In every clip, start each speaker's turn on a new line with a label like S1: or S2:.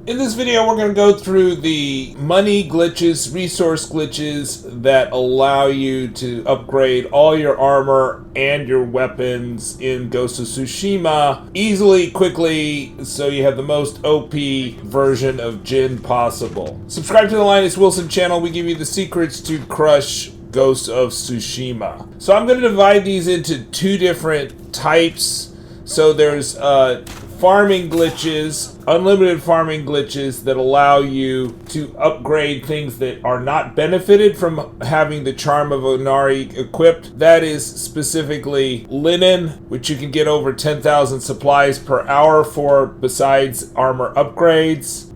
S1: In this video, we're going to go through the money glitches, resource glitches that allow you to upgrade all your armor and your weapons in Ghost of Tsushima easily, quickly, so you have the most OP version of Jin possible. Subscribe to the Linus Wilson channel. We give you the secrets to crush Ghost of Tsushima. So I'm going to divide these into two different types. So there's farming glitches, unlimited farming glitches that allow you to upgrade things that are not benefited from having the Charm of Inari equipped. That is specifically linen, which you can get over 10,000 supplies per hour for besides armor upgrades,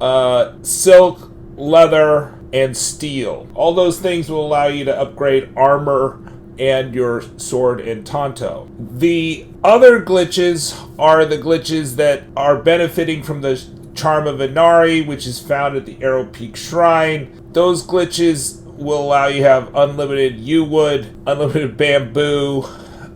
S1: silk, leather, and steel. All those things will allow you to upgrade armor and your sword and tanto. The other glitches are the glitches that are benefiting from the Charm of Inari, which is found at the Arrow Peak Shrine. Those glitches will allow you to have unlimited yew wood, unlimited bamboo,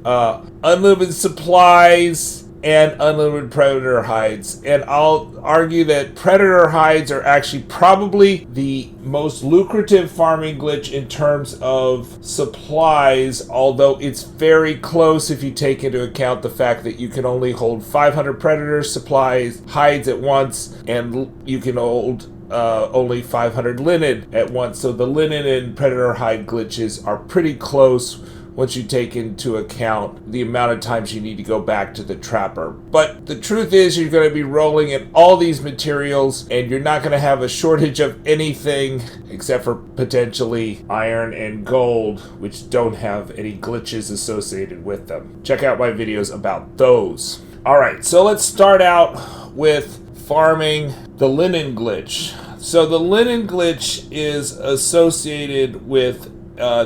S1: unlimited supplies, and unlimited predator hides. And I'll argue that predator hides are actually probably the most lucrative farming glitch in terms of supplies, although it's very close if you take into account the fact that you can only hold 500 predator supplies hides at once, and you can hold only 500 linen at once. So the linen and predator hide glitches are pretty close once you take into account the amount of times you need to go back to the trapper. But the truth is, you're going to be rolling in all these materials, and you're not going to have a shortage of anything except for potentially iron and gold, which don't have any glitches associated with them. Check out my videos about those. Alright, so let's start out with farming the linen glitch. So the linen glitch is associated with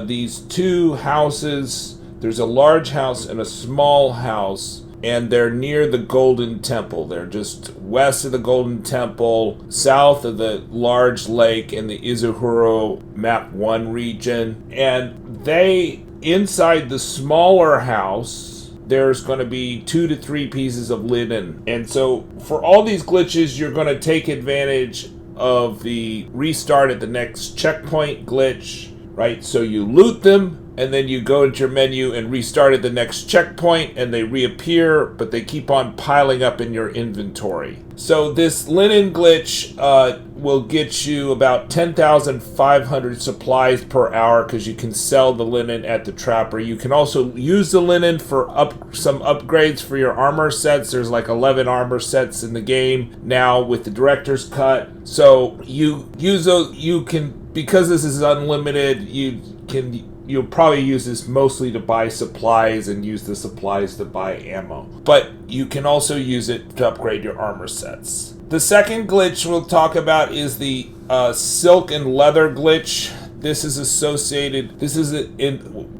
S1: these two houses. There's a large house and a small house, and they're near the Golden Temple. They're just west of the Golden Temple, south of the large lake in the Izuhara Map 1 region. And inside the smaller house, there's going to be 2 to 3 pieces of linen. And so for all these glitches, you're going to take advantage of the restart at the next checkpoint glitch. Right, so you loot them, and then you go into your menu and restart at the next checkpoint, and they reappear, but they keep on piling up in your inventory. So this linen glitch will get you about 10,500 supplies per hour, because you can sell the linen at the trapper. You can also use the linen for some upgrades for your armor sets. There's like 11 armor sets in the game now with the director's cut. So you use those. You can, because this is unlimited, you'll probably use this mostly to buy supplies and use the supplies to buy ammo. But you can also use it to upgrade your armor sets. The second glitch we'll talk about is the silk and leather glitch. This is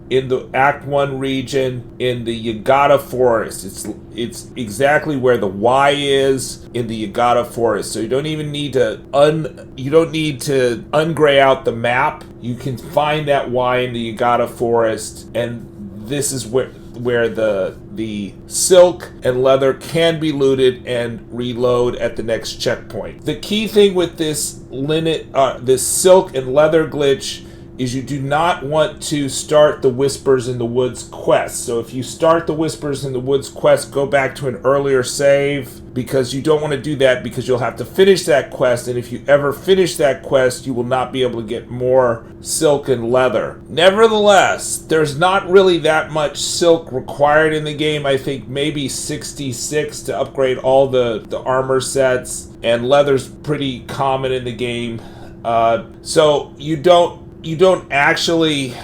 S1: in the Act 1 region in the Yagata Forest. It's exactly where the Y is in the Yagata Forest. So you don't even need to ungray out the map. You can find that Y in the Yagata Forest, and this is where the silk and leather can be looted and reload at the next checkpoint. The key thing with this silk and leather glitch is you do not want to start the Whispers in the Woods quest. So if you start the Whispers in the Woods quest, go back to an earlier save, because you don't want to do that, because you'll have to finish that quest, and if you ever finish that quest, you will not be able to get more silk and leather. Nevertheless, there's not really that much silk required in the game. I think maybe 66 to upgrade all the armor sets, and leather's pretty common in the game. So you don't actually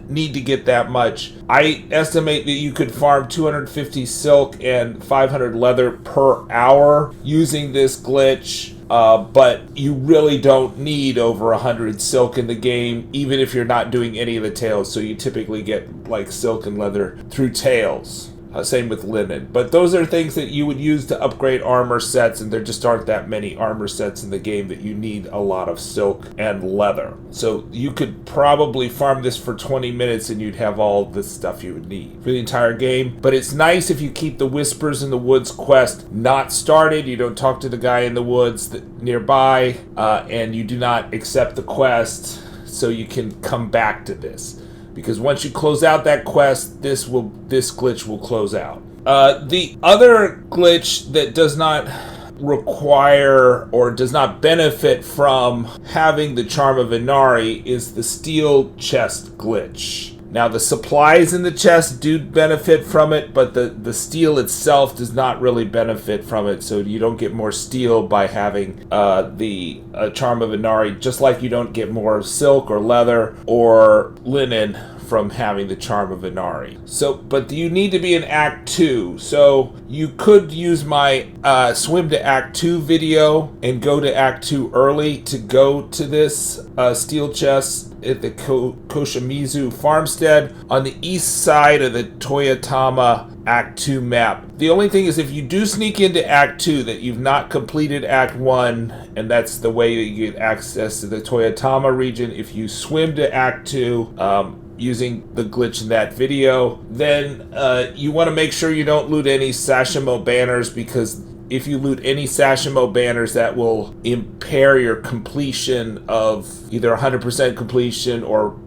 S1: need to get that much. I estimate that you could farm 250 silk and 500 leather per hour using this glitch, but you really don't need over 100 silk in the game, even if you're not doing any of the tails. So you typically get like silk and leather through tails. Same with linen. But those are things that you would use to upgrade armor sets, and there just aren't that many armor sets in the game that you need a lot of silk and leather. So you could probably farm this for 20 minutes and you'd have all the stuff you would need for the entire game. But it's nice if you keep the Whispers in the Woods quest not started. You don't talk to the guy in the woods nearby, and you do not accept the quest, so you can come back to this. Because once you close out that quest, this glitch will close out. The other glitch that does not require or does not benefit from having the Charm of Inari is the steel chest glitch. Now, the supplies in the chest do benefit from it, but the steel itself does not really benefit from it, so you don't get more steel by having the Charm of Inari, just like you don't get more silk or leather or linen from having the Charm of Inari. But you need to be in Act 2, so you could use my Swim to Act 2 video and go to Act 2 early to go to this steel chest at the Koshimizu Farmstead on the east side of the Toyatama Act 2 map. The only thing is, if you do sneak into Act 2 that you've not completed Act 1, and that's the way that you get access to the Toyatama region, if you swim to Act 2 using the glitch in that video, then you want to make sure you don't loot any Sashimo banners, because if you loot any Sashimo banners, that will impair your completion of either 100% completion or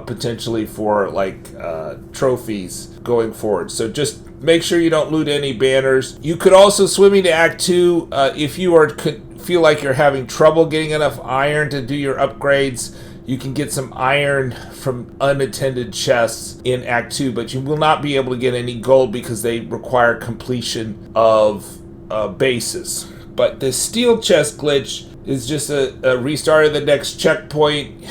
S1: potentially for trophies going forward. So just make sure you don't loot any banners. You could also swim into Act 2 if you feel like you're having trouble getting enough iron to do your upgrades. You can get some iron from unattended chests in Act 2, but you will not be able to get any gold because they require completion of bases. But the steel chest glitch is just a restart of the next checkpoint.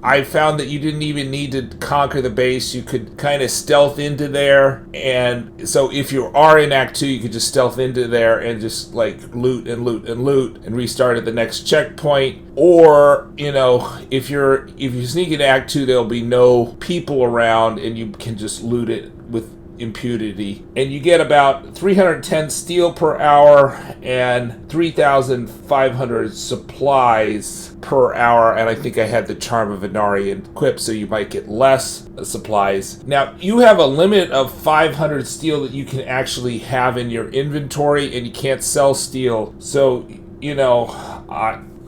S1: I found that you didn't even need to conquer the base. You could kind of stealth into there, and so if you are in Act 2, you could just stealth into there and just loot and restart at the next checkpoint. Or, if you sneak into Act 2, there'll be no people around and you can just loot it with impunity, and you get about 310 steel per hour and 3,500 supplies per hour, and I think I had the Charm of Inari equipped, so you might get less supplies. Now, you have a limit of 500 steel that you can actually have in your inventory, and you can't sell steel, so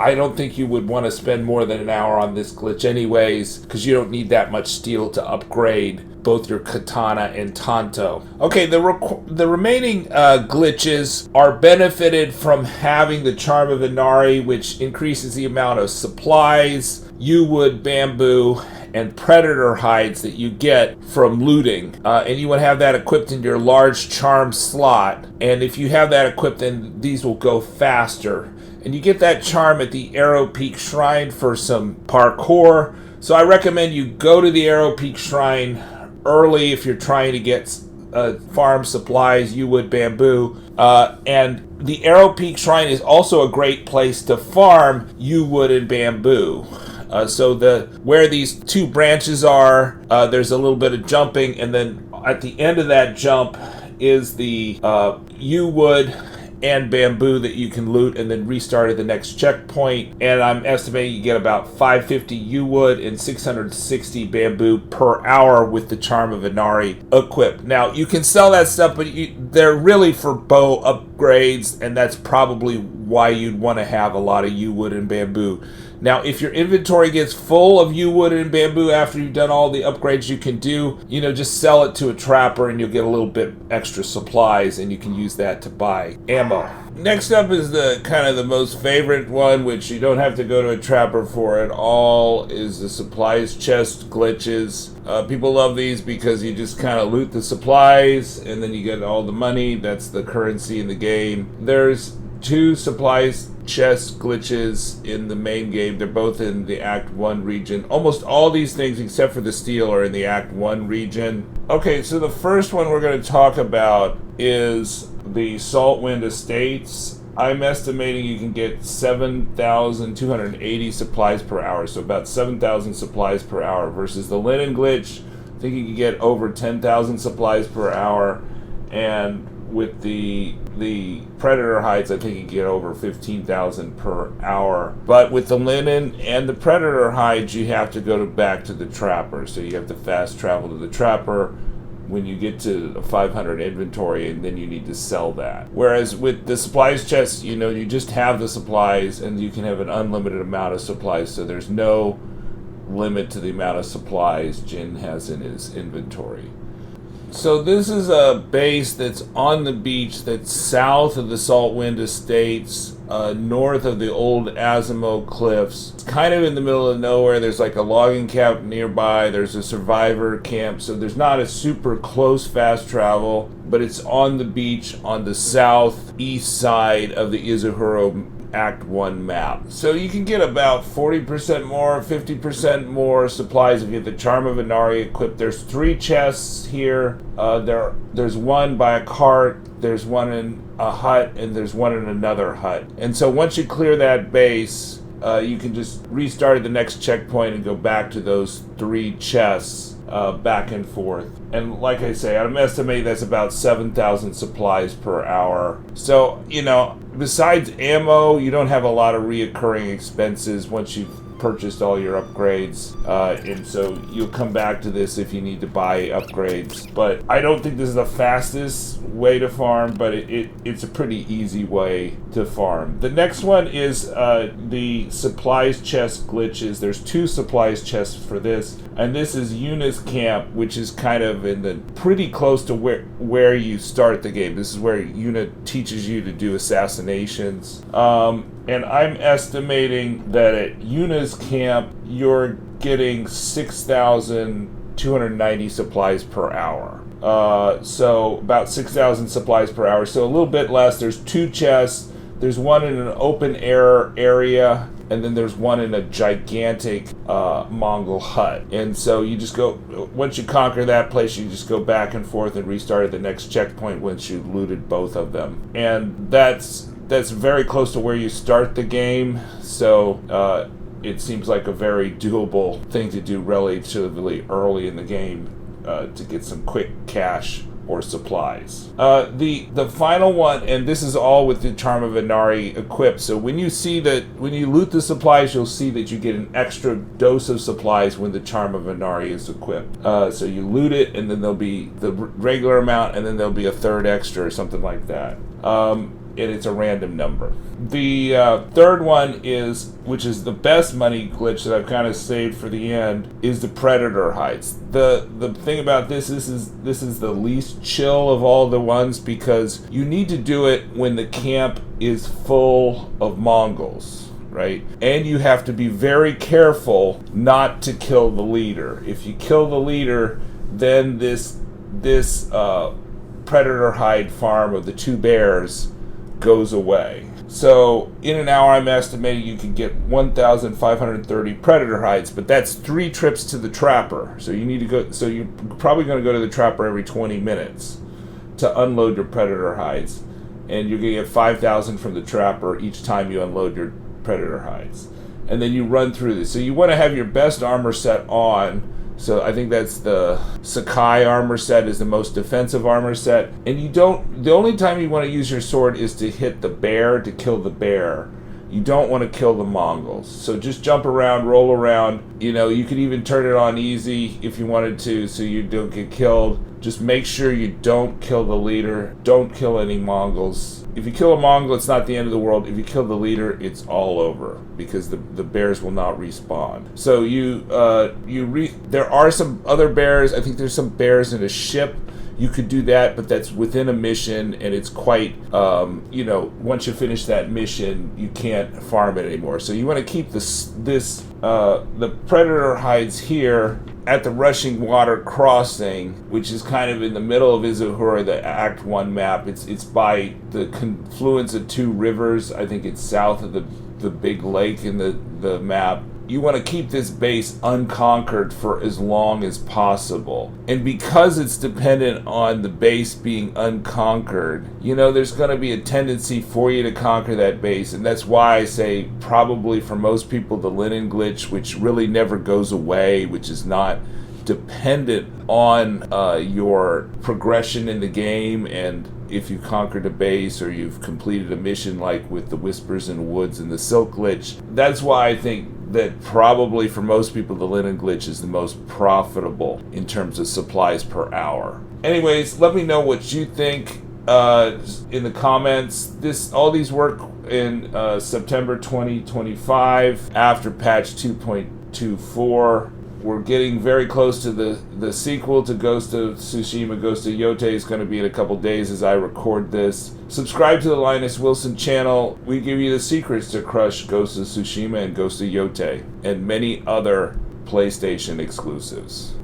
S1: I don't think you would want to spend more than an hour on this glitch anyways, because you don't need that much steel to upgrade both your katana and tanto. Okay, the remaining glitches are benefited from having the Charm of Inari, which increases the amount of supplies, yew-wood, bamboo, and predator hides that you get from looting. And you would have that equipped in your large charm slot. And if you have that equipped, then these will go faster. And you get that charm at the Arrow Peak Shrine for some parkour. So I recommend you go to the Arrow Peak Shrine early if you're trying to get farm supplies, yew-wood, bamboo. And the Arrow Peak Shrine is also a great place to farm yew-wood and bamboo. So where these two branches are, there's a little bit of jumping, and then at the end of that jump is the yew-wood and bamboo that you can loot and then restart at the next checkpoint. And I'm estimating you get about 550 yew-wood and 660 bamboo per hour with the Charm of Inari equipped. Now, you can sell that stuff, but they're really for bow upgrades, and that's probably why you'd want to have a lot of yew-wood and bamboo. Now, if your inventory gets full of yew-wood and bamboo after you've done all the upgrades you can do, just sell it to a trapper and you'll get a little bit extra supplies, and you can use that to buy ammo. Next up is the kind of the most favorite one, which you don't have to go to a trapper for at all, is the supplies chest glitches. People love these because you just kind of loot the supplies and then you get all the money. That's the currency in the game. There's two supplies chest glitches in the main game. They're both in the Act 1 region. Almost all these things except for the steel are in the Act 1 region. Okay, so the first one we're going to talk about is the Saltwind Estates. I'm estimating you can get 7,280 supplies per hour, so about 7,000 supplies per hour, versus the Linen glitch. I think you can get over 10,000 supplies per hour. And with the predator hides, I think you get over 15,000 per hour. But with the linen and the predator hides, you have to go back to the trapper. So you have to fast travel to the trapper when you get to a 500 inventory, and then you need to sell that. Whereas with the supplies chest, you just have the supplies, and you can have an unlimited amount of supplies. So there's no limit to the amount of supplies Jin has in his inventory. So this is a base that's on the beach that's south of the Saltwind Estates, north of the old Azamo Cliffs. It's kind of in the middle of nowhere. There's like a logging camp nearby. There's a survivor camp. So there's not a super close fast travel, but it's on the beach on the southeast side of the Izuhara Act 1 map. So you can get about 40% more, 50% more supplies if you get the Charm of Inari equipped. There's 3 chests here. There's one by a cart, there's one in a hut, and there's one in another hut. And so once you clear that base, you can just restart at the next checkpoint and go back to those 3 chests, back and forth. And like I say, I'm estimating that's about 7,000 supplies per hour. So, besides ammo, you don't have a lot of reoccurring expenses once you've purchased all your upgrades. And so you'll come back to this if you need to buy upgrades. But I don't think this is the fastest way to farm, but it's a pretty easy way to farm. The next one is the supplies chest glitches. There's 2 supplies chests for this. And this is Yuna's camp, which is kind of in the pretty close to where you start the game. This is where Yuna teaches you to do assassinations. And I'm estimating that at Yuna's camp, you're getting 6,290 supplies per hour. So about 6,000 supplies per hour. So a little bit less. There's 2 chests. There's one in an open air area, and then there's one in a gigantic Mongol hut. And so you just go, once you conquer that place, you just go back and forth and restart at the next checkpoint once you've looted both of them. And that's very close to where you start the game. So it seems like a very doable thing to do relatively early in the game to get some quick cash or supplies. The final one, and this is all with the Charm of Inari equipped. So when you loot the supplies, you'll see that you get an extra dose of supplies when the Charm of Inari is equipped. So you loot it, and then there'll be the regular amount, and then there'll be a third extra or something like that. And it's a random number. The third one which is the best money glitch that I've kind of saved for the end, is the predator hides. The thing about this is the least chill of all the ones, because you need to do it when the camp is full of Mongols, right? And you have to be very careful not to kill the leader. If you kill the leader, then this predator hide farm of the 2 bears goes away. So in an hour, I'm estimating you can get 1,530 predator hides, but that's 3 trips to the trapper. So you're probably going to go to the trapper every 20 minutes to unload your predator hides, and you're going to get 5,000 from the trapper each time you unload your predator hides. And then you run through this. So you want to have your best armor set on. So I think that's the Sakai armor set is the most defensive armor set. And the only time you want to use your sword is to hit the bear, to kill the bear. You don't want to kill the Mongols. So just jump around, roll around. You could even turn it on easy if you wanted to, so you don't get killed. Just make sure you don't kill the leader. Don't kill any Mongols. If you kill a Mongol, it's not the end of the world. If you kill the leader, it's all over, because the bears will not respawn. So there are some other bears. I think there's some bears in a ship. You could do that, but that's within a mission, and it's quite, once you finish that mission, you can't farm it anymore. So you want to keep the predator hides here at the Rushing Water Crossing, which is kind of in the middle of Izuhara, the Act 1 map. It's by the confluence of 2 rivers. I think it's south of the big lake in the map. You want to keep this base unconquered for as long as possible. And because it's dependent on the base being unconquered, there's going to be a tendency for you to conquer that base. And that's why I say probably for most people the linen glitch, which really never goes away, which is not dependent on your progression in the game, and if you conquered a base or you've completed a mission like with the Whispers in the Woods and the Silk Glitch. That's why I think that probably for most people the Linen Glitch is the most profitable in terms of supplies per hour. Anyways, let me know what you think in the comments. All these work in September 2025 after patch 2.24. We're getting very close to the sequel to Ghost of Tsushima. Ghost of Yotei is going to be in a couple days as I record this. Subscribe to the Linus Wilson channel. We give you the secrets to crush Ghost of Tsushima and Ghost of Yotei and many other PlayStation exclusives.